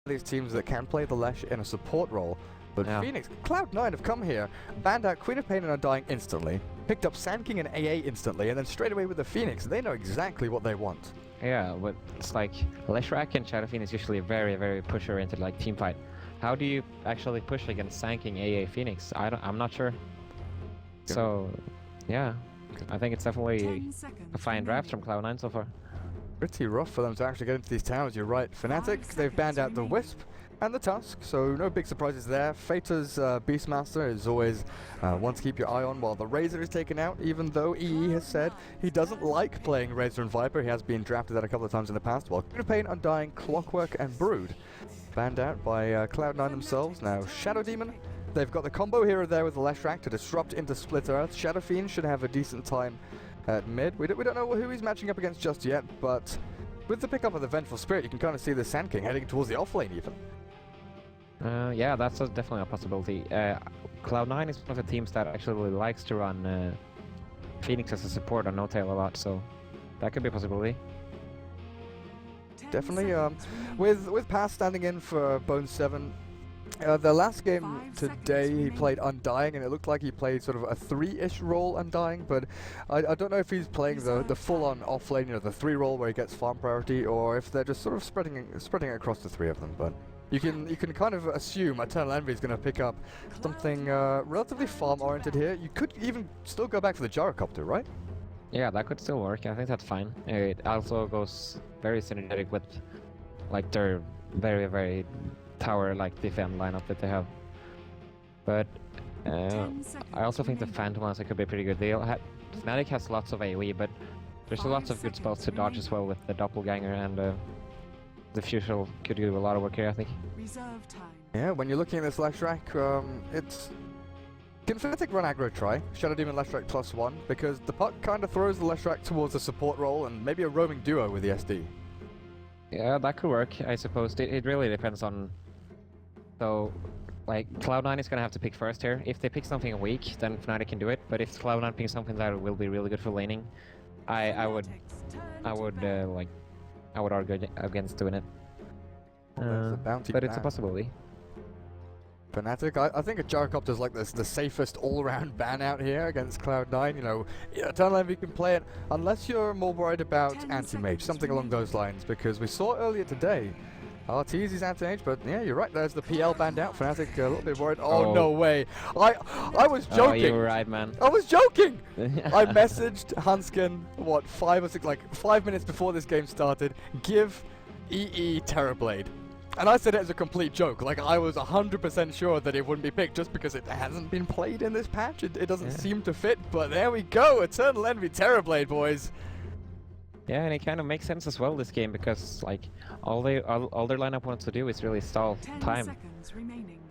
these teams that can play the Lesh in a support role. But Yeah. Phoenix, Cloud9 have come here, banned out Queen of Pain and Undying instantly, picked up Sand King and AA instantly, and then straight away with the Phoenix. They know exactly what they want. Yeah, but it's like Leshrac and Shadowfiend is usually a very, very pusher-oriented like team fight. How do you actually push against Sanking AA Phoenix? I'm not sure. So, yeah, I think it's definitely a fine draft from Cloud9 so far. Pretty rough for them to actually get into these towers, you're right. Fnatic, they've banned out the Wisp and the Tusk, so no big surprises there. Fata's Beastmaster is always one to keep your eye on while the Razor is taken out, even though EE has said he doesn't like playing Razor and Viper. He has been drafted that a couple of times in the past, while Queen of Pain, Undying, Clockwork and Brood banned out by Cloud9 themselves. Now Shadow Demon, they've got the combo hero there with the Leshrac to disrupt into Split Earth. Shadowfiend should have a decent time at mid. We don't know who he's matching up against just yet, but with the pickup of the Vengeful Spirit, you can kind of see the Sand King heading towards the offlane even. Yeah, that's definitely a possibility. Cloud9 is one of the teams that actually really likes to run Phoenix as a support on No-Tail a lot, so that could be a possibility. Definitely. With Pass standing in for Bone 7, the last game today he played Undying, and it looked like he played sort of a 3-ish role Undying, but I don't know if he's playing the full-on offlane, you know, the 3 role where he gets farm priority, or if they're just sort of spreading it across the 3 of them. But you can kind of assume Eternal Envy is going to pick up something relatively farm-oriented here. You could even still go back for the Gyrocopter, right? Yeah, that could still work. I think that's fine. It also goes very synergetic with like their very, very tower-like defend lineup that they have. But I also think the Phantom Lancer could be a pretty good deal. Fnatic has lots of AoE, but there's lots of good spells to dodge as well with the Doppelganger, and the Fusion could do a lot of work here, I think. Yeah, when you're looking at this Leshrac, it's... Can Fnatic run aggro try? Shadow Demon Leshrac +1, because the puck kind of throws the Leshrac towards a support role and maybe a roaming duo with the SD. Yeah, that could work, I suppose. It really depends on... So, like, Cloud9 is gonna have to pick first here. If they pick something weak, then Fnatic can do it. But if Cloud9 picks something that will be really good for laning, I would argue against doing it. But it's a possibility. Fnatic, I think a Gyrocopter is like the safest all-around ban out here against Cloud9. You know, Eternal Envy can play it unless you're more worried about anti-mage, something along those lines, because we saw earlier today RT's is anti-mage, but yeah, you're right, there's the PL banned out. Fnatic a little bit worried. Oh, no way. I was joking. Oh, you were right, man. I was joking. I messaged Hanskin, what, 5 minutes before this game started, give EE Terrorblade. And I said it as a complete joke, like I was 100% sure that it wouldn't be picked just because it hasn't been played in this patch. It doesn't seem to fit, but there we go, Eternal Envy Terrorblade, boys. Yeah, and it kind of makes sense as well this game, because like all their lineup wants to do is really stall time.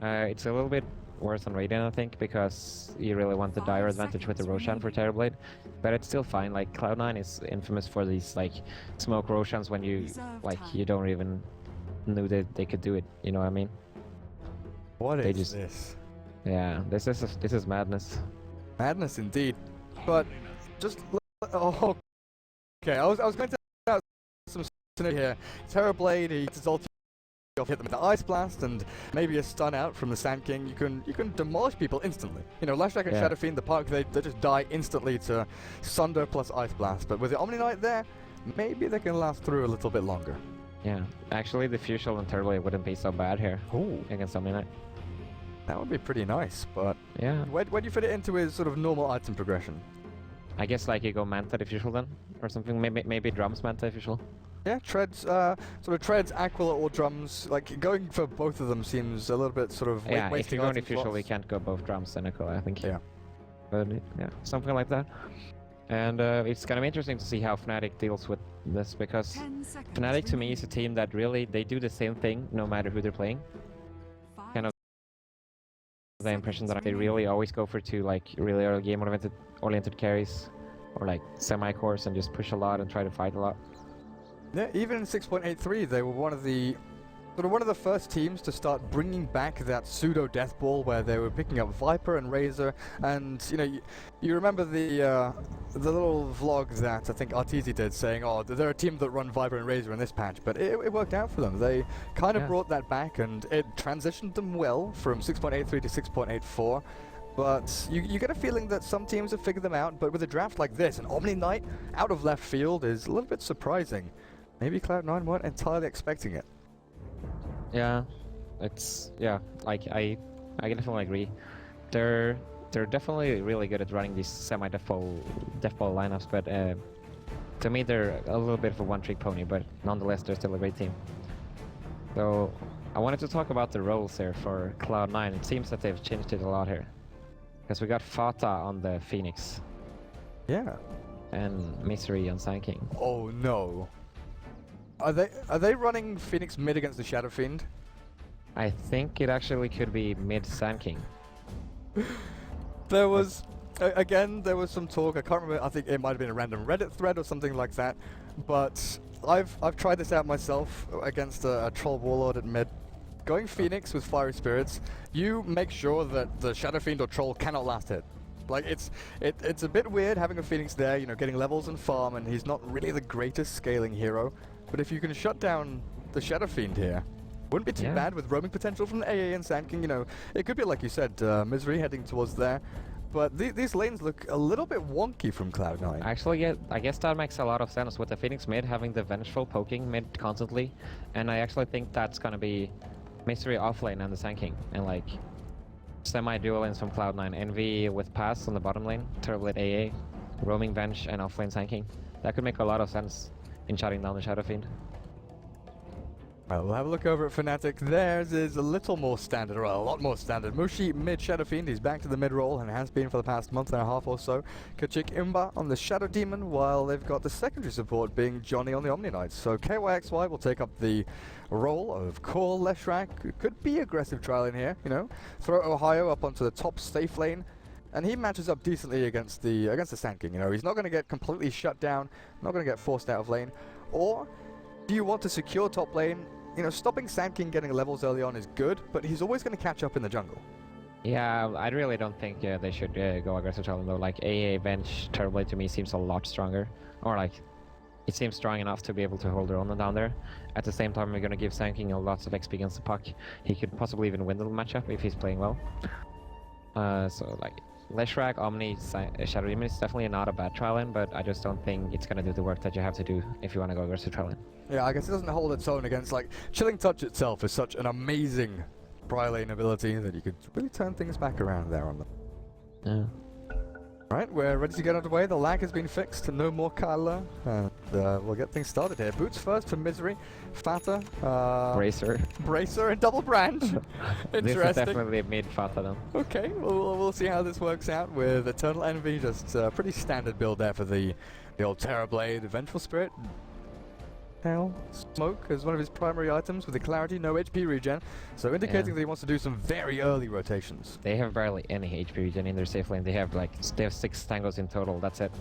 It's a little bit worse on Radiant, I think, because you really want the dire advantage with the Roshan for Terrorblade, but it's still fine. Like Cloud9 is infamous for these like smoke Roshans when you don't even knew that they could do it, you know what I mean? What is this? Yeah, this is madness. Madness indeed. But just oh, okay. I was going to have some scenario here. Terrorblade, he hits his ulti off, hit them with the Ice Blast, and maybe a stun out from the Sand King. You can demolish people instantly. You know, Leshrac and Shadowfiend, the Park, they just die instantly to Sunder plus Ice Blast. But with the Omni Knight there, maybe they can last through a little bit longer. Yeah, actually the Fusion and Terrorblade wouldn't be so bad here against Omni Knight. That would be pretty nice, but yeah. Where do you fit it into his sort of normal item progression? I guess like you go Manta Diffusal then, or something. Maybe Drums Manta Diffusal. Yeah, treads, sort of treads, Aquila or Drums. Like going for both of them seems a little bit sort of yeah. If you go Diffusal, you can't go both Drums and Aquila, I think. Yeah. But yeah, something like that. And it's gonna be interesting to see how Fnatic deals with this, because Fnatic to me is a team that really, they do the same thing no matter who they're playing. Kind of the impression that they really always go for two like really early game oriented carries, or like semi-cores, and just push a lot and try to fight a lot. Yeah, even in 6.83 they were one of the sort of one of the first teams to start bringing back that pseudo death ball where they were picking up Viper and Razor, and you know, you remember the little vlog that I think Arteezy did saying, oh, they're a team that run Viper and Razor in this patch, but it worked out for them. They kind of brought that back, and it transitioned them well from 6.83 to 6.84. But you get a feeling that some teams have figured them out, but with a draft like this, an Omni Knight out of left field is a little bit surprising. Maybe Cloud9 weren't entirely expecting it. Yeah, it's like I definitely agree. They're definitely really good at running these semi-death ball lineups, but to me they're a little bit of a one-trick pony. But nonetheless, they're still a great team. So I wanted to talk about the roles here for Cloud9. It seems that they've changed it a lot here, because we got Fata on the Phoenix. Yeah. And Misery on Sand King. Oh no. Are they running Phoenix mid against the Shadow Fiend? I think it actually could be mid Sand King. There was, again, there was some talk, I can't remember, I think it might have been a random Reddit thread or something like that, but I've tried this out myself against a Troll Warlord at mid. Going Phoenix with Fiery Spirits, you make sure that the Shadow Fiend or Troll cannot last hit. Like, it's a bit weird having a Phoenix there, you know, getting levels and farm, and he's not really the greatest scaling hero. But if you can shut down the Shadow Fiend here, wouldn't be too bad with roaming potential from the AA and Sand King. You know, it could be, like you said, Misery heading towards there. But these lanes look a little bit wonky from Cloud9. Actually, I guess that makes a lot of sense with the Phoenix mid having the Vengeful poking mid constantly. And I actually think that's going to be Misery offlane and the Sand King. And like semi-dual lanes from Cloud9. Envy with Pass on the bottom lane, Turbulate AA, roaming Venge and offlane Sand King. That could make a lot of sense in shutting down the Shadow Fiend. Well, we'll have a look over at Fnatic. Theirs is a little more standard, or a lot more standard. Mushi mid Shadow Fiend, he's back to the mid role and has been for the past month and a half or so. Kachik Imba on the Shadow Demon, while they've got the secondary support being Johnny on the Omni Knights. So KYXY will take up the role of core Leshrac. Could be aggressive trial in here, you know. Throw Ohio up onto the top safe lane. And he matches up decently against the Sand King. You know, he's not going to get completely shut down, not going to get forced out of lane. Or do you want to secure top lane? You know, stopping Sand King getting levels early on is good, but he's always going to catch up in the jungle. Yeah, I really don't think they should go aggressive challenge though. Like AA Bench Turbulate to me seems a lot stronger, or like it seems strong enough to be able to hold their own down there. At the same time, we're going to give Sand King lots of XP against the puck. He could possibly even win the matchup if he's playing well. So like Leshrac, Omni, Shadow Demon is definitely not a bad trial lane, but I just don't think it's going to do the work that you have to do if you want to go aggressive trial lane. Yeah, I guess it doesn't hold its own against, like, Chilling Touch itself is such an amazing pry lane ability that you could really turn things back around there on them. Yeah. Right, we're ready to get underway. The lag has been fixed, no more Kyler, and we'll get things started here. Boots first for Misery, Fata, Bracer, and Double Branch. Interesting. This is definitely mid Fata then. Okay, we'll see how this works out with Eternal Envy, just a pretty standard build there for the old Terrorblade, Vengeful Spirit. Smoke as one of his primary items with the Clarity, no HP regen, so indicating that he wants to do some very early rotations. They have barely any HP regen in their safe lane. They have 6 tangos in total, that's it.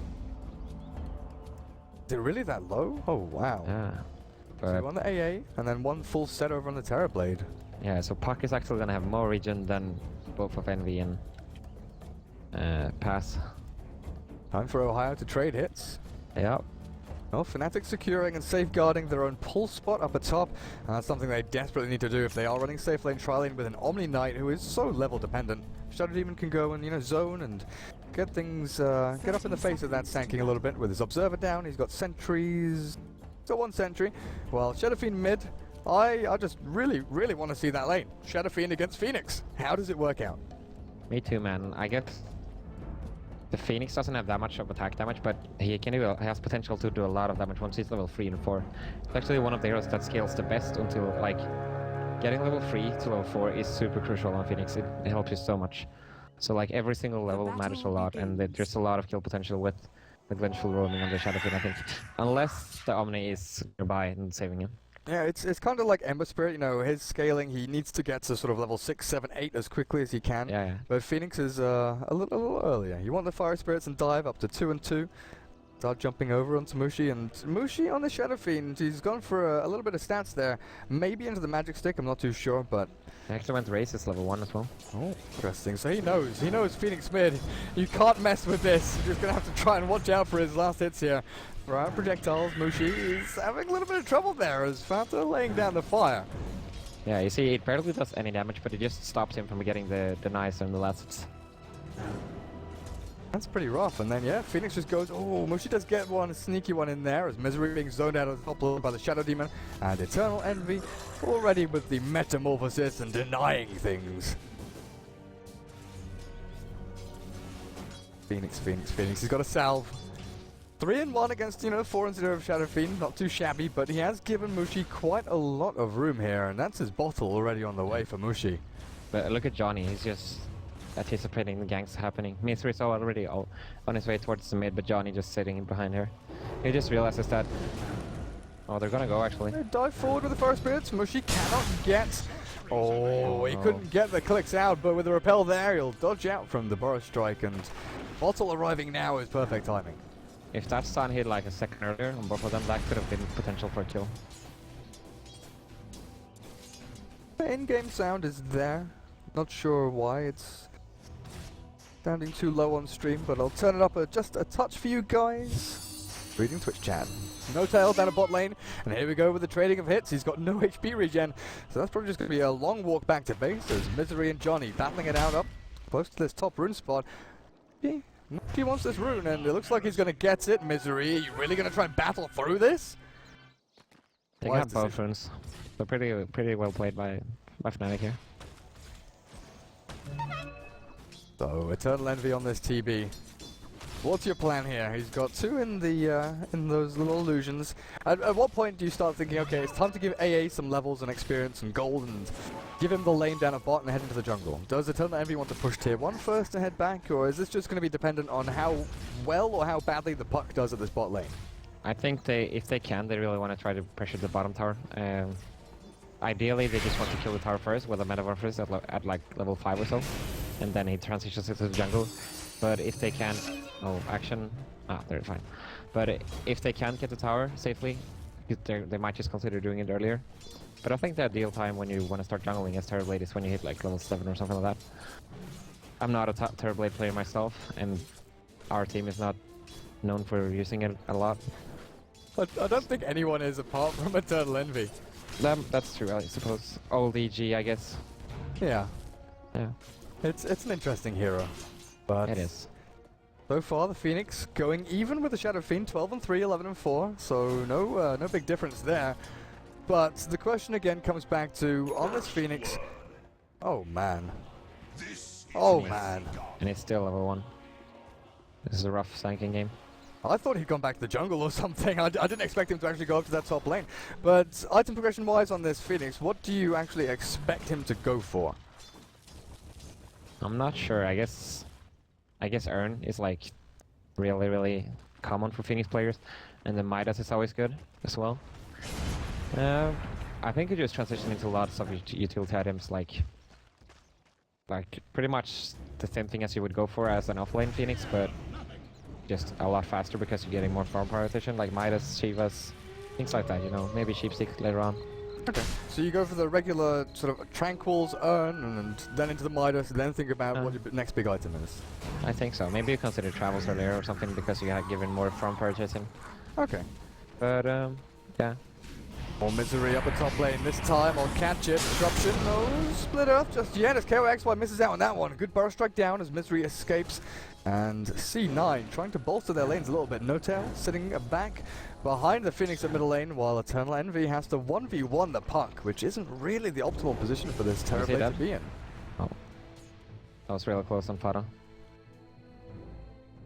Is it really that low? Oh wow. Yeah. So on the AA, and then one full set over on the Terrorblade. Yeah, so Puck is actually gonna have more regen than both of Envy and Pass. Time for Ohio to trade hits. Yep. Well, Fnatic securing and safeguarding their own pull spot up atop. That's something they desperately need to do if they are running safe lane trialing with an Omni Knight who is so level dependent. Shadow Demon can go and, you know, zone and get things, get up in the face of that Sand King a little bit with his Observer down. He's got sentries. So one sentry. Well, Shadow Fiend mid. I just really want to see that lane. Shadow Fiend against Phoenix. How does it work out? Me too, man. I guess the Phoenix doesn't have that much of attack damage, but he has potential to do a lot of damage once he's level 3 and 4. It's actually one of the heroes that scales the best until, like, getting level 3 to level 4 is super crucial on Phoenix. It helps you so much. So, like, every single level matters a lot, and there's a lot of kill potential with Vengeful roaming on the Shadow Fiend, I think. Unless the Omni is nearby and saving him. Yeah, it's kind of like Ember Spirit, you know, his scaling, he needs to get to sort of level 6, 7, 8 as quickly as he can. Yeah. But Phoenix is a little earlier. You want the Fire Spirits and dive up to 2 and 2. start jumping over onto Mushi, and Mushi on the Shadow Fiend, he's gone for a little bit of stats there. Maybe into the Magic Stick, I'm not too sure, but... He actually went Races level 1 as well. Oh, interesting. So he knows Phoenix mid. You can't mess with this. You're just going to have to try and watch out for his last hits here. Throw out projectiles, Mushi is having a little bit of trouble there as Fanta laying down the fire. Yeah, you see, it barely does any damage, but it just stops him from getting the denies and the last hits. That's pretty rough, and then yeah, Phoenix just goes, oh, Mushi does get one, a sneaky one in there, as Misery being zoned out of the top lane by the Shadow Demon, and Eternal Envy already with the Metamorphosis and denying things. Phoenix, he's got a salve. 3-1 against, 4-0 of Shadow Fiend, not too shabby, but he has given Mushi quite a lot of room here, and that's his bottle already on the way for Mushi. But look at Johnny, he's just anticipating the ganks happening. Misery's already on his way towards the mid, but Johnny just sitting in behind her. He just realizes that... Oh, they're gonna go actually. They dive forward with the first spirits. Mushi cannot get... Oh, he couldn't get the clicks out, but with the repel there, he'll dodge out from the burst strike, and bottle arriving now is perfect timing. If that stun hit like a second earlier on both of them, that could have been potential for a kill. The in-game sound is there. Not sure why it's sounding too low on stream, but I'll turn it up just a touch for you guys. Reading Twitch chat. No tail down a bot lane, and here we go with the trading of hits. He's got no HP regen, so that's probably just going to be a long walk back to base. There's Misery and Johnny battling it out up close to this top rune spot. He wants this rune, and it looks like he's going to get it. Misery, are you really going to try and battle through this? They got both runes. They're pretty well played by Fnatic here. So, Eternal Envy on this TB. What's your plan here? He's got two in the in those little illusions. At what point do you start thinking, okay, it's time to give AA some levels and experience and gold and give him the lane down a bot and head into the jungle? Does Eternal Envy want to push tier 1 first and head back, or is this just going to be dependent on how well or how badly the puck does at this bot lane? I think if they can, they really want to try to pressure the bottom tower. Ideally, they just want to kill the tower first with a Metamorphosis at like level 5 or so, and then he transitions into the jungle. But if they can... Oh, action... they're fine. But if they can't get the tower safely, they might just consider doing it earlier. But I think the ideal time when you want to start jungling as Terrorblade is when you hit like level 7 or something like that. I'm not a Terrorblade player myself, and our team is not known for using it a lot. I don't think anyone is apart from Eternal Envy. That's true, I suppose. Old EG, I guess. Yeah. Yeah. It's an interesting hero. But it is. So far, the Phoenix going even with the Shadow Fiend, 12-3, 11-4. So no big difference there. But the question again comes back to on this Phoenix. Oh man. Oh man. And it's still level 1. This is a rough sanking game. I thought he'd gone back to the jungle or something. I didn't expect him to actually go up to that top lane. But item progression wise on this Phoenix, what do you actually expect him to go for? I'm not sure. I guess Urn is like really common for Phoenix players, and the Midas is always good as well. I think it just transition into lots of utility items like pretty much the same thing as you would go for as an offlane Phoenix, but just a lot faster because you're getting more farm prioritization, like Midas, Shivas, things like that, maybe Sheepstick later on. Okay, so you go for the regular sort of Tranquils, Urn, and then into the Midas, and then think about what your next big item is. I think so. Maybe you consider Travels earlier or something because you have given more farm prioritization. Okay. But, yeah. More Misery up the top lane this time. I'll catch it. Disruption. No split earth just yet as KOXY misses out on that one. Good burst strike down as Misery escapes. And C9 trying to bolster their lanes a little bit. No tail sitting back behind the Phoenix at middle lane while Eternal Envy has to 1v1 the puck, which isn't really the optimal position for this Terrorblade to be in. Oh. That was really close on Fata.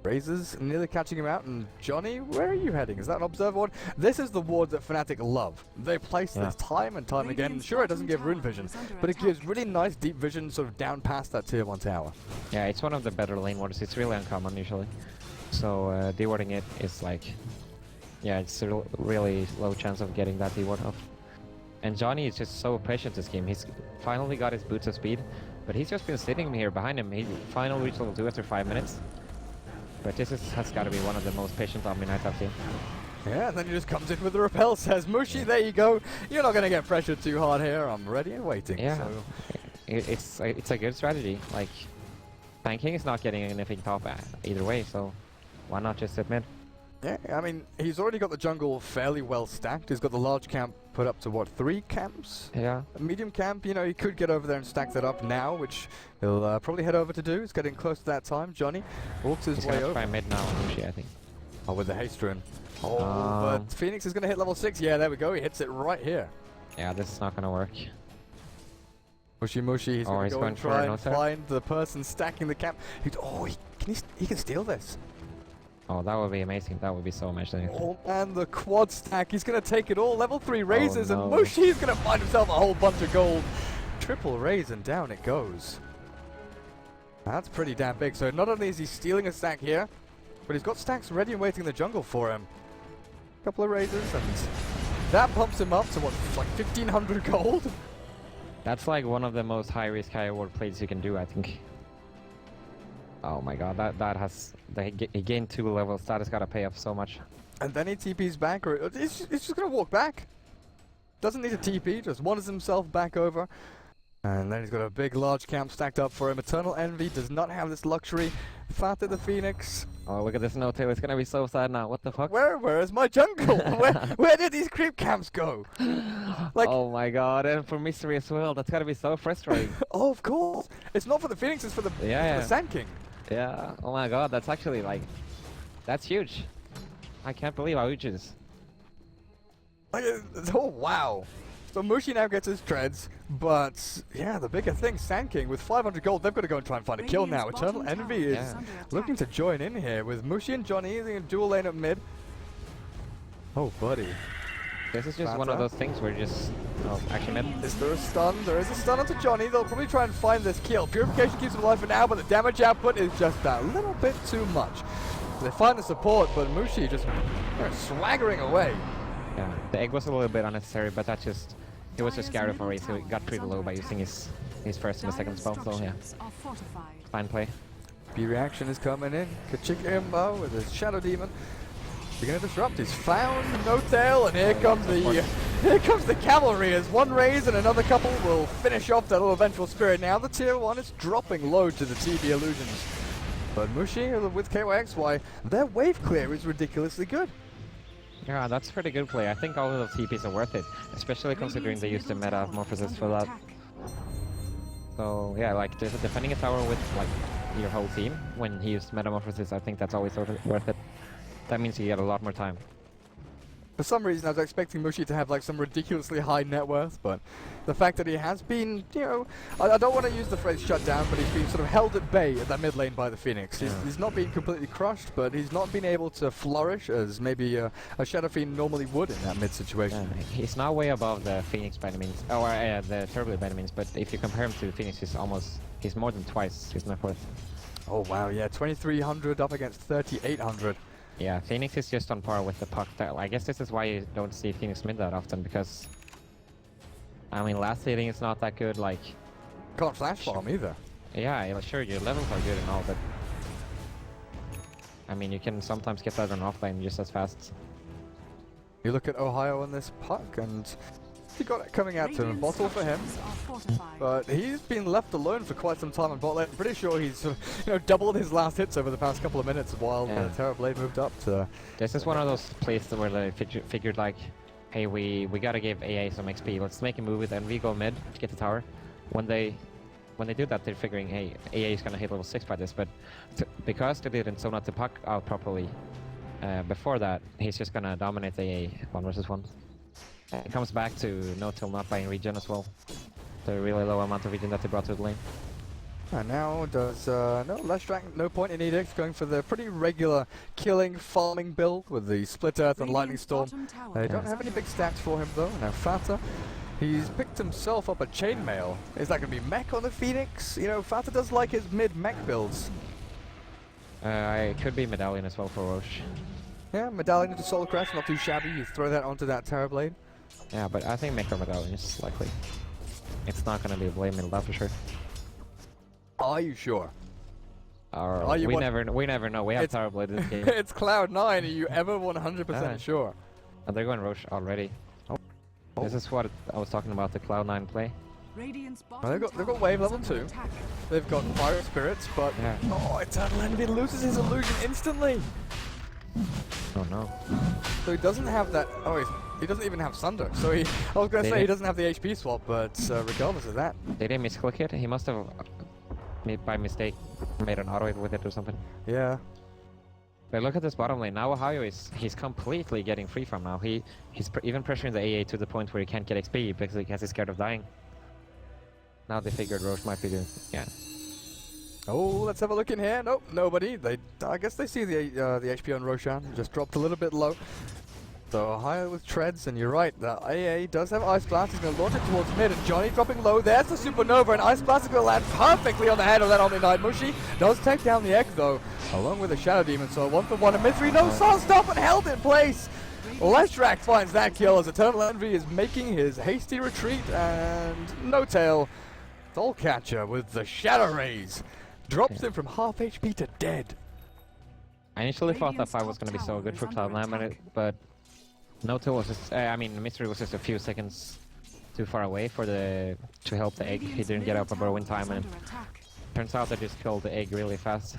Razors nearly catching him out, and Johnny, where are you heading? Is that an observe ward? This is the ward that Fnatic love. They place this time and time again, and sure, it doesn't give rune vision, but it gives really nice deep vision sort of down past that tier 1 tower. Yeah, it's one of the better lane wards. It's really uncommon usually. So dewarding it is like, yeah, it's a really low chance of getting that deward off. And Johnny is just so patient this game. He's finally got his boots of speed, but he's just been sitting here behind him. He finally reached level 2 after 5 minutes. but this has got to be one of the most patient Omni-Knights I've seen. Yeah, and then he just comes in with the repel, says, Mushi, there you go. You're not going to get pressured too hard here. I'm ready and waiting. Yeah, So. it's a good strategy. Like, tanking is not getting anything top either way, so why not just sit mid? Yeah, I mean, he's already got the jungle fairly well stacked. He's got the large camp put up to, what, 3 camps? Yeah. A medium camp, you know, he could get over there and stack that up now, which he'll probably head over to do. He's getting close to that time. Johnny walks his way over. He's gonna try mid now, Mushi, I think. Oh, with the haste rune. Oh, but Phoenix is going to hit level 6. Yeah, there we go. He hits it right here. Yeah, this is not gonna work. Mushi, he's going to go and try and find the person stacking the camp. He can steal this. Oh, that would be amazing. That would be so amazing. Oh, and the quad stack. He's going to take it all. Level 3 raises, no. and Mushi's going to find himself a whole bunch of gold. Triple raise, and down it goes. That's pretty damn big. So not only is he stealing a stack here, but he's got stacks ready and waiting in the jungle for him. Couple of raises, and that pumps him up to, what, like 1,500 gold? That's like one of the most high-risk, high-reward plays you can do, I think. Oh my god, he gained 2 levels. That has got to pay off so much. And then he TP's back, or he's just going to walk back. Doesn't need a TP, just wanders himself back over. And then he's got a big, large camp stacked up for him. Eternal Envy does not have this luxury. Fata the Phoenix. Oh, look at this no-tail. It's going to be so sad now. What the fuck? Where is my jungle? where did these creep camps go? Like, oh my god, and for Mystery as well. That's got to be so frustrating. Oh, of course. It's not for the Phoenix, it's for the, the Sand King. Yeah, oh my god, that's actually like, that's huge. I can't believe how huge it is. Like, oh, wow. So Mushi now gets his treads, but yeah, the bigger thing, Sand King with 500 gold, they've got to go and try and find a kill now. Eternal Envy is looking to join in here with Mushi and Johnny in a dual lane up mid. Oh, buddy. This is just one of those things where you just... Oh, actually mid. Is there a stun? There is a stun onto Johnny. They'll probably try and find this kill. Purification keeps him alive for now, but the damage output is just that little bit too much. They find the support, but Mushi just swaggering away. Yeah, the egg was a little bit unnecessary, but that just... It was just scary for Ray, so he got pretty low by using his first and the second spell, so yeah. Fine play. B reaction is coming in. Kachika Imbo with his Shadow Demon. They're gonna disrupt. He's found no tail, and here comes the cavalry as one raise and another couple will finish off that little vengeful spirit. Now the tier 1 is dropping low to the TB illusions. But Mushi with KYXY, their wave clear is ridiculously good. Yeah, that's a pretty good play. I think all of those TPs are worth it, especially considering they used the metamorphosis for that. So yeah, like defending a tower with like your whole team when he used metamorphosis, I think that's always sort of worth it. That means you get a lot more time. For some reason, I was expecting Mushi to have like some ridiculously high net worth, but the fact that he has been, you know, I don't want to use the phrase shut down, but he's been sort of held at bay at that mid lane by the Phoenix. He's not been completely crushed, but he's not been able to flourish as maybe a Shadow Fiend normally would in that mid situation. He's not way above the Phoenix by any means, or the Turbulent by any means, but if you compare him to the Phoenix, he's more than twice his net worth. Oh wow, yeah, 2,300 up against 3,800. Yeah, Phoenix is just on par with the puck. I guess this is why you don't see Phoenix mid that often, because I mean, last hitting is not that good. Like, can't flash bomb either. Yeah, sure, your levels are good and all, but I mean, you can sometimes get that on offlane just as fast. You look at Ohio on this puck, and he got it coming out to him. Bottle for him, but he's been left alone for quite some time on bot lane. I'm pretty sure he's doubled his last hits over the past couple of minutes while Terrorblade moved up to... This is one of those places where they figured like, hey, we gotta give AA some XP. Let's make a move with Envy, go mid to get the tower. When they do that, they're figuring, hey, AA is gonna hit level 6 by this, but because they didn't zone out the puck out properly before that, he's just gonna dominate AA 1 versus 1. It comes back to no-till not buying regen as well. The really low amount of regen that they brought to the lane. And now does no point in Edict, going for the pretty regular killing, farming build with the Split Earth and Lightning Storm. They don't have any big stats for him though. Now Fata, he's picked himself up a Chainmail. Is that going to be mech on the Phoenix? You know, Fata does like his mid-mech builds. It could be Medallion as well for Roche. Yeah, Medallion into Soul Crest, not too shabby. You throw that onto that Terrorblade. Yeah, but I think Mech or Medallion is likely. It's not going to be a blame middle, that for sure. Are you sure? Or Are you we never know. We have It's- terrible at this game. It's Cloud9. Are you ever 100% sure? And they're going Roche already. This is what I was talking about, the Cloud9 play. Well, they've got wave level 2. They've got fire spirits, but Yeah. oh, Eternal Envy loses his illusion instantly. Oh no. So he doesn't have that. Oh, he doesn't even have Sunder. So I was gonna They say he did. doesn't have the HP swap, but regardless of that, Did he misclick it? He must have, by mistake, made an auto hit with it or something. yeah. But look at this bottom lane. Now Ohio he's completely getting free from now. He's even pressuring the AA to the point where he can't get XP because he's scared of dying. Now they figured Roche might be the Oh, let's have a look in here. Nope, nobody. I guess they see the HP on Roshan. Just dropped a little bit low. So Ohio with treads, and you're right. The AA does have Ice Blast. He's going to launch it towards mid, and Johnny dropping low. There's the Supernova, and Ice Blast is going to land perfectly on the head of that Omni Knight. Mushi does take down the egg though, along with the Shadow Demon. So 1-for-1 and Misery. No Sun Stop and held in place. Leshrac finds that kill as Eternal Envy is making his hasty retreat, and No Tail, Soul Catcher with the Shadow Rays. Drops him from half HP to dead. I initially thought that fight was going to be so good for Cloud9, but No-Tail was just, Mystery was just a few seconds too far away for to help the egg. He didn't get up a burrow in time, and turns out they just killed the egg really fast.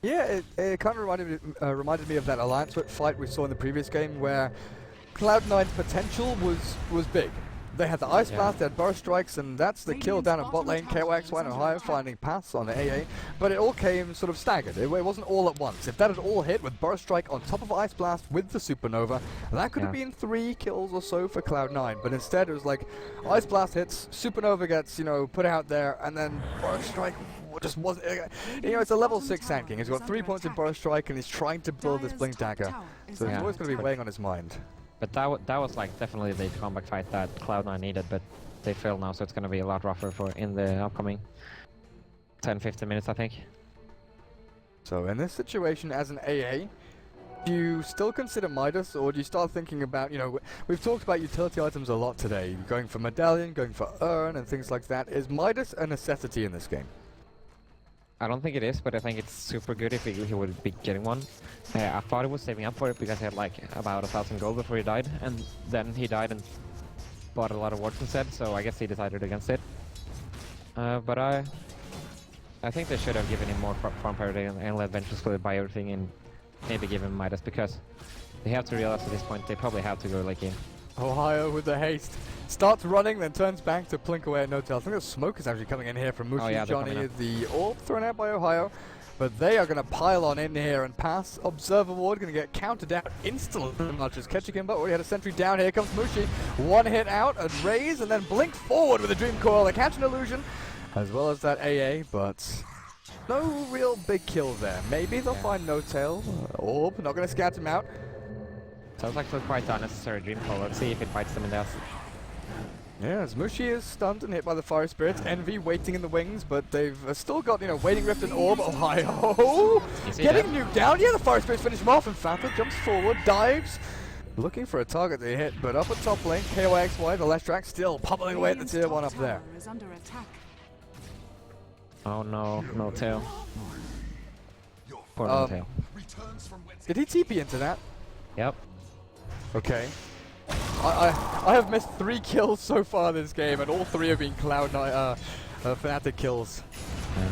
Yeah, it kind of reminded me of that Alliance fight we saw in the previous game where Cloud9's potential was big. They had the Ice Blast, they had Burst Strikes, and that's the kill down at bot lane. KYXY and Ohio finding paths on the AA, but it all came sort of staggered. It wasn't all at once. If that had all hit with Burst Strike on top of Ice Blast with the Supernova, that could have been 3 kills or so for Cloud9, but instead it was like Ice Blast hits, Supernova gets, put out there, and then Burst Strike just wasn't... it's a level 6 Sand King. He's got 3 points in Burst Strike, and he's trying to build this Blink Dagger, so it's always going to be weighing on his mind. But that was like definitely the comeback fight that Cloud9 needed, but they failed now, so it's going to be a lot rougher in the upcoming 10-15 minutes, I think. So in this situation as an AA, do you still consider Midas, or do you start thinking about, we've talked about utility items a lot today, going for Medallion, going for Urn, and things like that. Is Midas a necessity in this game? I don't think it is, but I think it's super good if he would be getting one. I thought he was saving up for it because he had like about 1,000 gold before he died, and then he died and bought a lot of wards instead, so I guess he decided against it. But I think they should have given him more farm parity and let Venture buy everything and maybe give him Midas, because they have to realize at this point they probably have to go like in. Ohio with the haste. Starts running, then turns back to plink away at No Tail. I think the smoke is actually coming in here from Mushi Johnny. The orb thrown out by Ohio. But they are going to pile on in here and pass. Observer Ward going to get countered out instantly. Not just catching him, but already had a sentry down. Here comes Mushi. One hit out, and raise, and then blink forward with a Dream Coil. They catch an illusion, as well as that AA, but no real big kill there. Maybe they'll find No Tail. Orb, not going to scout him out. Sounds like quite unnecessary Dream Coil. Let's see if it bites them in the ass. Yeah, as Mushi is stunned and hit by the Fire Spirits. Envy waiting in the wings, but they've still got, Waiting Rift and Orb. Ohio getting nuked down. Yeah, the Fire Spirits finish him off, and Fnatic jumps forward, dives, looking for a target to hit, but up at top lane, KYXY, the Leshrac still pummeling away at the tier 1 up there. Oh no, No Tail. Poor No Tail. Did he TP into that? Yep. Okay. I have missed 3 kills so far this game, and all 3 have been Cloud9 Fnatic kills. Yeah.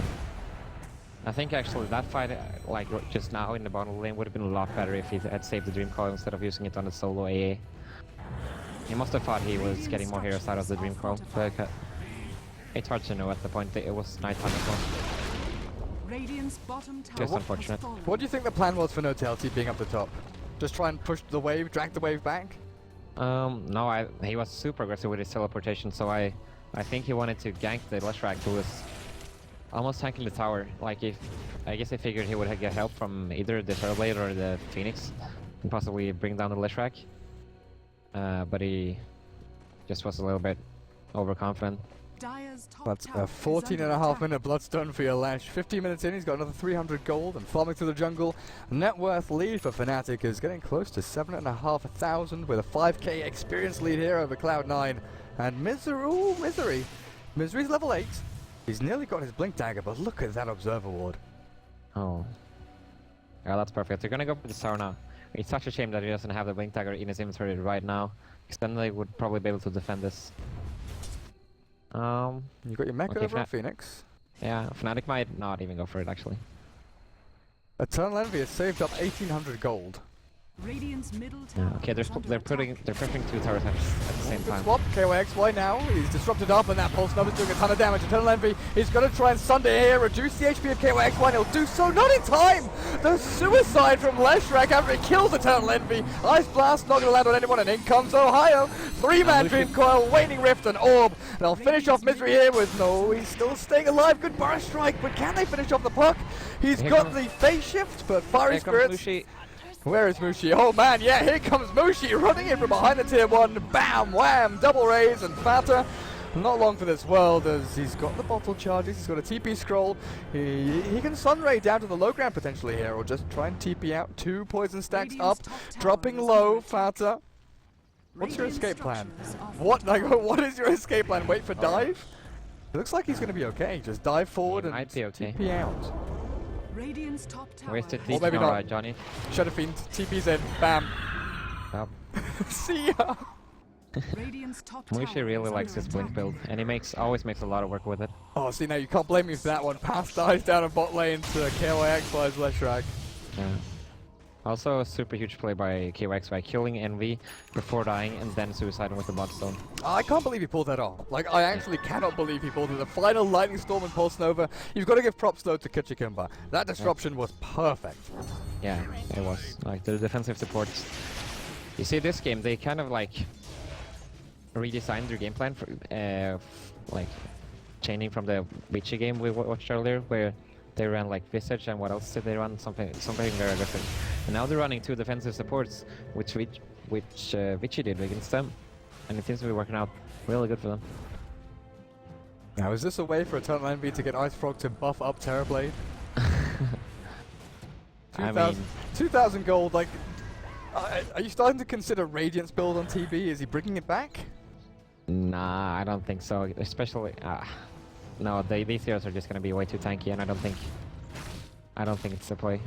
I think actually that fight, like just now in the bottom lane, would have been a lot better if he had saved the Dream Coil instead of using it on the solo AA. He must have thought he was getting more heroes out of the Dream Coil, but it's hard to know at the point that it was nighttime as well. Just unfortunate. What do you think the plan was for No Tail being up the top? Just try and push the wave, drag the wave back? No, he was super aggressive with his teleportation, so I think he wanted to gank the Leshrac, who was almost tanking the tower. Like, I guess he figured he would get help from either the Turboblade or the Phoenix, and possibly bring down the Leshrac. But he just was a little bit overconfident. That's a 14.5 minute Bloodstone for your Lash. 15 minutes in, he's got another 300 gold and farming through the jungle. Net worth lead for Fnatic is getting close to 7,500 with a 5k experience lead here over Cloud9. And Misery's level 8. He's nearly got his Blink Dagger, but look at that Observer Ward. Oh. Yeah, that's perfect. They're gonna go for the Sour now. It's such a shame that he doesn't have the Blink Dagger in his inventory right now, because then they would probably be able to defend this. You got your mech okay, over on Phoenix. Yeah, Fnatic might not even go for it actually. Eternal Envy has saved up 1800 gold. Radiant's middle Yeah, tower okay, they're pushing 2 towers at the same Good time. swap, KYXY now, he's disrupted up and that Pulse Nova's doing a ton of damage. Eternal Envy is going to try and Sunday here, reduce the HP of KYXY, and he'll do so not in time! The suicide from Leshrac after he kills Eternal Envy. Ice Blast not going to land on anyone, and in comes Ohio. 3-man Dream Coil, Waning Rift and Orb. They'll finish off Misery here with no, he's still staying alive. Good burst strike, but can they finish off the puck? He's got the phase shift, but Fiery Spirits. Where is Mushi? Oh man, yeah, here comes Mushi running in from behind the tier 1. Bam, wham, double raise, and Fata. Not long for this world as he's got the bottle charges, he's got a TP scroll. He can Sunray down to the low ground potentially here, or just try and TP out 2 poison stacks up, dropping low, Fata. What's your escape plan? What is your escape plan? Wait for dive? It looks like he's going to be okay. Just dive forward and TP out. Radiant's top tower. Where's the Or maybe not. right, Johnny? Shadow Fiend, TP's in, bam. Yep. See ya! Radiant's top tower Mushi really is likes under his blink attack. build, and he always makes a lot of work with it. Oh, see now you can't blame me for that one. Pass dives down a bot lane to KYXY's Leshrac. Yeah. Also a super huge play by KYXY, killing Envy before dying and then suiciding with the bot stone. I can't believe he pulled that off. Like, I actually cannot believe he pulled it. The final Lightning Storm and Pulse Nova. You've got to give props though to Kichikimba. That disruption was perfect. Yeah, it was. Like, the defensive supports. You see, this game, they kind of like redesigned their game plan for, like, changing from the Witchy game we watched earlier, where they ran like Visage, and what else did they run? Something very different. And now they're running 2 defensive supports, which Witchy did against them, and it seems to be working out really good for them. Now, is this a way for Eternal Envy to get Ice Frog to buff up Terrorblade? I mean, 2,000 gold, like, are you starting to consider Radiance build on TB? Is he bringing it back? nah, I don't think so. Especially, no, these heroes are just gonna be way too tanky, and I don't think it's the play.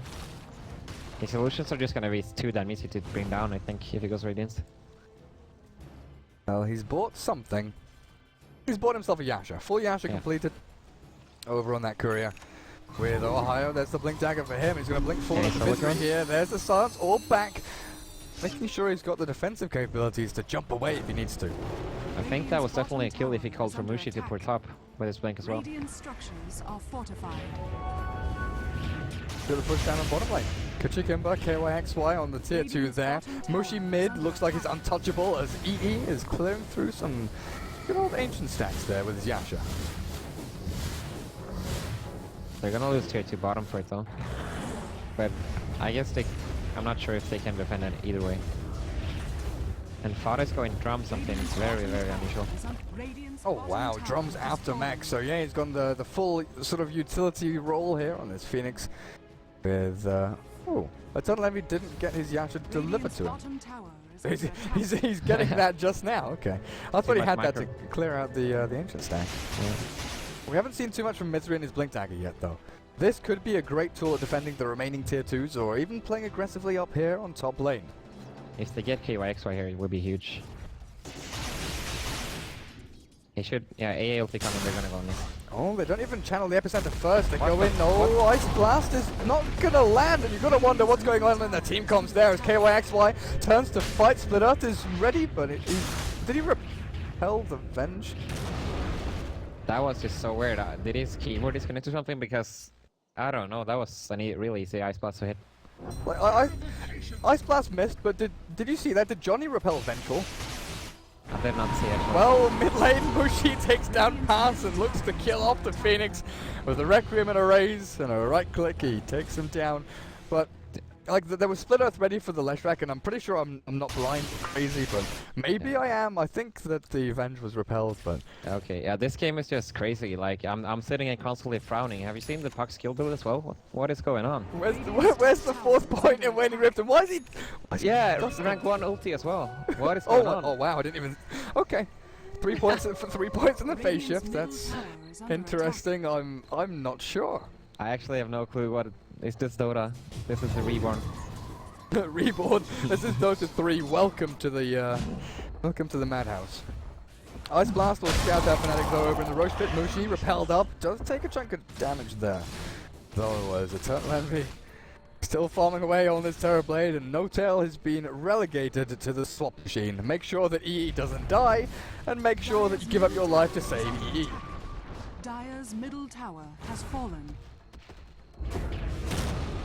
His solutions are just gonna be too damn easy to bring down, I think, if he goes Radiance. Well, he's bought something. He's bought himself a Yasha. Full Yasha completed over on that courier. With Ohio, there's the Blink Dagger for him. He's going to blink forward to Misery here. There's the silence, all back. Making sure he's got the defensive capabilities to jump away if he needs to. I think that was definitely a kill if he called for Mushi to port top with his blink as well. Radiant structures are fortified. Good push down on bottom lane. Kichikimba, KYXY on the tier 2 there. Mushi mid looks like he's untouchable as EE is clearing through some good old ancient stacks there with his Yasha. They're gonna lose tier 2 bottom for it though. But I guess I'm not sure if they can defend it either way. And Fada's going drum something very unusual. Oh wow, drums after mech. So yeah, he's gone the full sort of utility role here on this Phoenix. With oh, Eternal Envy didn't get his Yasha delivered to him. He's getting that just now. Okay, I thought he had that to clear out the ancient stack. Yeah. We haven't seen too much from Misery and his Blink Dagger yet though. This could be a great tool at defending the remaining tier 2s or even playing aggressively up here on top lane. If they get KYXY here, it would be huge. They should, yeah, AA ulti coming, they're gonna go in this. Oh, they don't even channel the epicenter first. They go in. Oh, Ice Blast is not gonna land, and you've got to wonder what's going on in the team comms there as KYXY turns to fight. Split Earth is ready, but did he repel the Venge? That was just so weird. Did his keyboard disconnect or something? Because, I don't know, that was a really easy Ice Blast to hit. Like, Ice Blast missed, but did you see that? Did Johnny repel Vengeful? I did not see it. Well, mid lane, Mushi takes down Pass and looks to kill off the Phoenix with a Requiem and a raise and a right click. He takes him down, but like there was Split Earth ready for the Leshrac, and I'm pretty sure I'm not blind or crazy, but maybe I am. I think that the Venge was repelled, but okay, yeah, this game is just crazy. Like I'm sitting and constantly frowning. Have you seen the puck skill build as well? What is going on? Where's the 4th point in Waning Rift, and why is he? Yeah, rank 1 ulti as well. What is going on? Oh wow, I didn't even. Okay, 3 points for 3 points in the phase shift. That's is under Interesting. I'm not sure. I actually have no clue what is this Dota. This is the Reborn. Reborn. This is Dota 3. Welcome to the madhouse. Ice Blast will scout out Fnatic though over in the Roche pit. Mushi repelled up. Does take a chunk of damage there. Though as Eternal Envy still farming away on this Terror Blade, and Notail has been relegated to the swap machine. Make sure that EE doesn't die, and make sure that you give up your life to save EE. Dire's middle tower has fallen.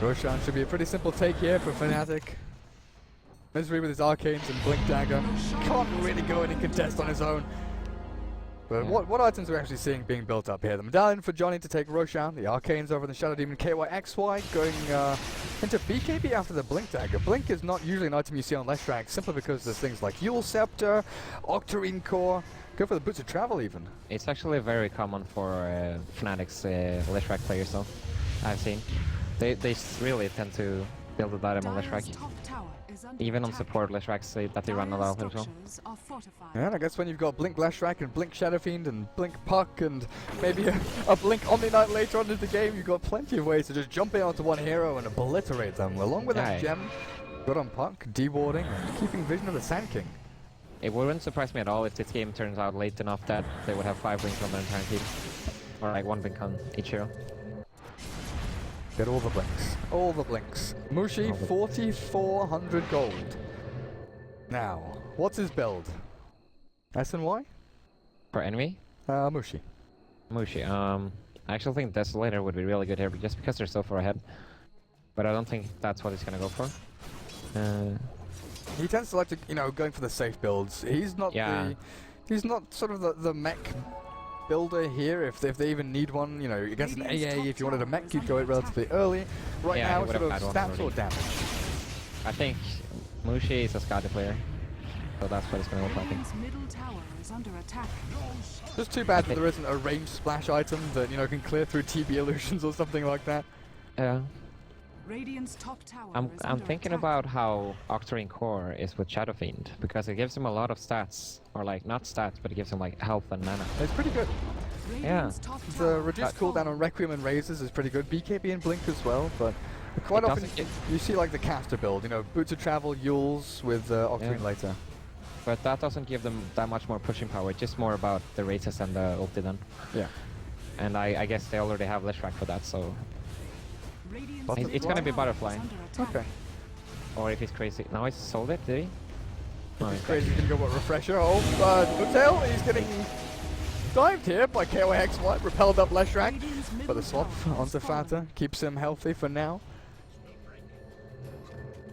Roshan should be a pretty simple take here for Fnatic. Misery with his Arcanes and Blink Dagger. Can't really go in and contest on his own. But what items are we actually seeing being built up here? The Medallion for Johnny to take Roshan, the Arcanes over the Shadow Demon KYXY going into BKB after the Blink Dagger. Blink is not usually an item you see on Leshrac simply because there's things like Yule Scepter, Octarine Core, go for the Boots of Travel even. It's actually very common for Fnatic's Leshrac players though, I've seen. They really tend to build a item on Leshrac. Even on support Leshracs that they run a lot as well. Yeah, and I guess when you've got Blink Leshrac and Blink Shadow Fiend and Blink Puck and maybe a Blink Omni Knight later on in the game, you've got plenty of ways to just jump in onto one hero and obliterate them. Along with that gem, good on Puck, dewarding and keeping vision of the Sand King. It wouldn't surprise me at all if this game turns out late enough that they would have 5 blinks on their entire team. Or like 1 blink on each hero. Get all the blinks. All the blinks. Mushi, 4,400 gold. Now, what's his build? S and Y? For enemy? Mushi. Mushi. I actually think Desolator would be really good here, just because they're so far ahead. But I don't think that's what he's gonna go for. He tends to like to, going for the safe builds. He's not he's not sort of the mech builder here, if they even need one, against an AA, if you wanted a mech, you'd go it relatively early. Right now, it's sort of stats or damage. I think Mushi is a Skadi player, so that's what it's going to look like. Just too bad that there isn't a ranged splash item that, can clear through TB illusions or something like that. Yeah. Radiant's top tower I'm thinking about how Octarine Core is with Shadow Fiend, because it gives him a lot of stats, or like not stats, but it gives him like health and mana. It's pretty good. Yeah. The reduced cooldown on Requiem and Razors is pretty good. BKB and Blink as well, but quite often you see like the caster build, Boots of Travel, Yules with Octarine later. But that doesn't give them that much more pushing power, it's just more about the Razors and the ulti then. Yeah. And I guess they already have Leshrac for that, so... It's gonna be Butterfly. Okay. Or if he's crazy. No, he's sold it, did he? No, he's crazy, he's gonna go what, Refresher. Oh, Notail, he's getting dived here by KYXY, repelled up Leshrac. But the swap onto Fata keeps him healthy for now.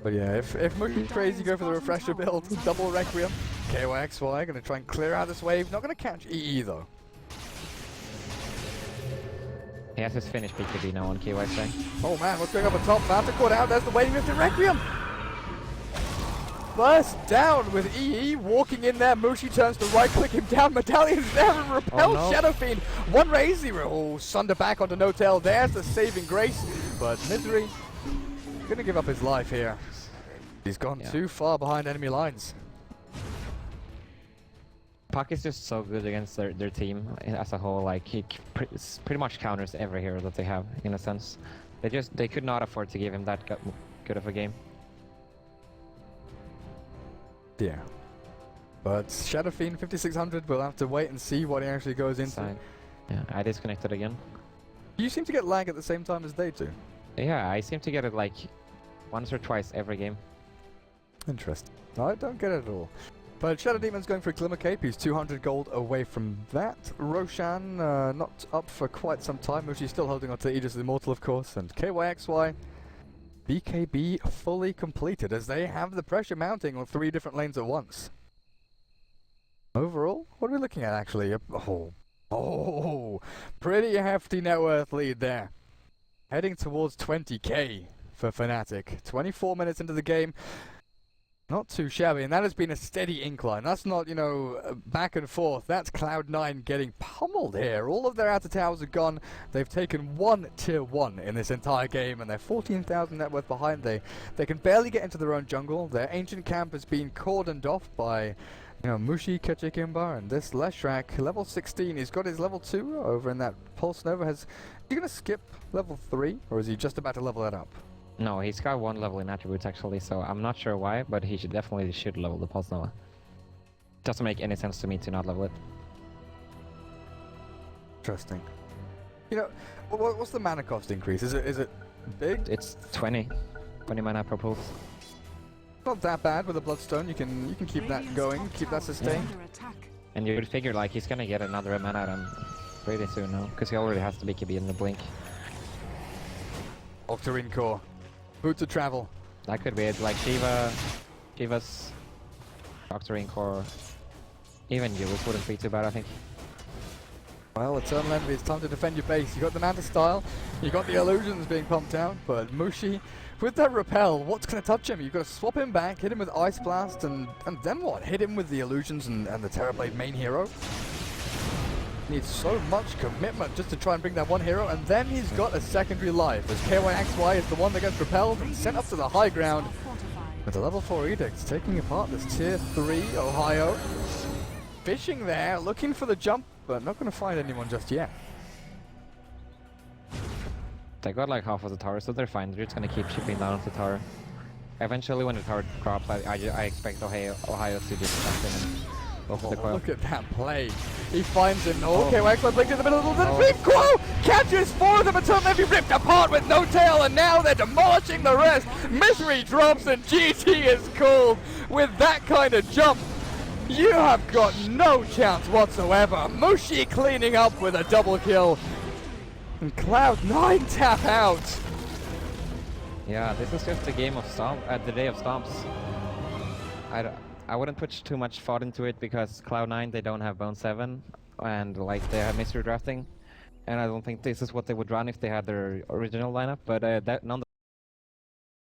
But yeah, if Mushi's crazy, go for the Refresher build, double Requiem. KYXY gonna try and clear out this wave, not gonna catch EE though. He has his finished BKB now on KYXY. Oh man, what's going up on top? Fata caught out, there's the waving of the Requiem! Burst down with EE, walking in there, Mushi turns to right click him down, Medallion's there and repelled Shadow Fiend. One raise, Sunder back onto Notail, there's the saving grace, but Misery gonna give up his life here. He's gone too far behind enemy lines. Puck is just so good against their team as a whole, like he pretty much counters every hero that they have, in a sense. They could not afford to give him that good of a game. Yeah. But Shadow Fiend 5600, we'll have to wait and see what he actually goes into. Yeah, I disconnected again. You seem to get lag at the same time as they do. Yeah, I seem to get it like once or twice every game. Interesting. I don't get it at all. But Shadow Demon's going for a Glimmer Cape, he's 200 gold away from that. Roshan not up for quite some time, Mushi's still holding on to Aegis of the Immortal of course, and KYXY, BKB fully completed as they have the pressure mounting on 3 different lanes at once. Overall, what are we looking at actually? Oh, pretty hefty net worth lead there. Heading towards 20k for Fnatic. 24 minutes into the game. Not too shabby, and that has been a steady incline. That's not, you know, back and forth. That's Cloud9 getting pummeled here. All of their outer towers are gone. They've taken one tier 1 in this entire game, and they're 14,000 net worth behind. They can barely get into their own jungle. Their ancient camp has been cordoned off by, you know, Mushi, Kechikimba, and this Leshrak, level 16. He's got his level 2 over in that Pulse Nova. Is he going to skip level 3, or is he just about to level it up? No, he's got 1 level in attributes actually, so I'm not sure why, but he should level the Pulse Nova. Doesn't make any sense to me to not level it. Interesting. You know, what's the mana cost increase? Is it big? It's 20 mana per pulse. Not that bad with a Bloodstone. You can keep that going, keep that sustained. Under attack. And you would figure like he's gonna get another mana item pretty soon now, because he already has the BKB in the blink. Octarine Core. Boots of travel. That could be it, like Shiva's Octarine Core, even Lewis wouldn't be too bad, I think. Well, Eternal Envy, it's time to defend your base. You got the Manta style, you got the illusions being pumped out, but Mushi, with that repel, what's going to touch him? You've got to swap him back, hit him with Ice Blast, and then what? Hit him with the illusions and the Terrorblade main hero? Needs so much commitment just to try and bring that one hero, and then he's got a secondary life, as KYXY is the one that gets repelled and sent up to the high ground with the level 4 Edicts, taking apart this tier 3 Ohio. Fishing there, looking for the jump, but not going to find anyone just yet. They got like half of the tower, so they're fine. They're just gonna keep chipping down on the tower. Eventually, when the tower drops, I expect Ohio to do something and go for the coil. Look at that play. He finds him. Okay, Waxman blinked in the middle of the big coil. Catches 4 of them until maybe ripped apart with no tail, and now they're demolishing the rest. Misery drops and GT is called. With that kind of jump, you have got no chance whatsoever. Mushi cleaning up with a double kill. And Cloud9 tap out. Yeah, this is just the game of the day of stomps. I wouldn't put too much thought into it because Cloud9, they don't have Bone 7 and like they have mystery drafting, and I don't think this is what they would run if they had their original lineup. But that nonetheless.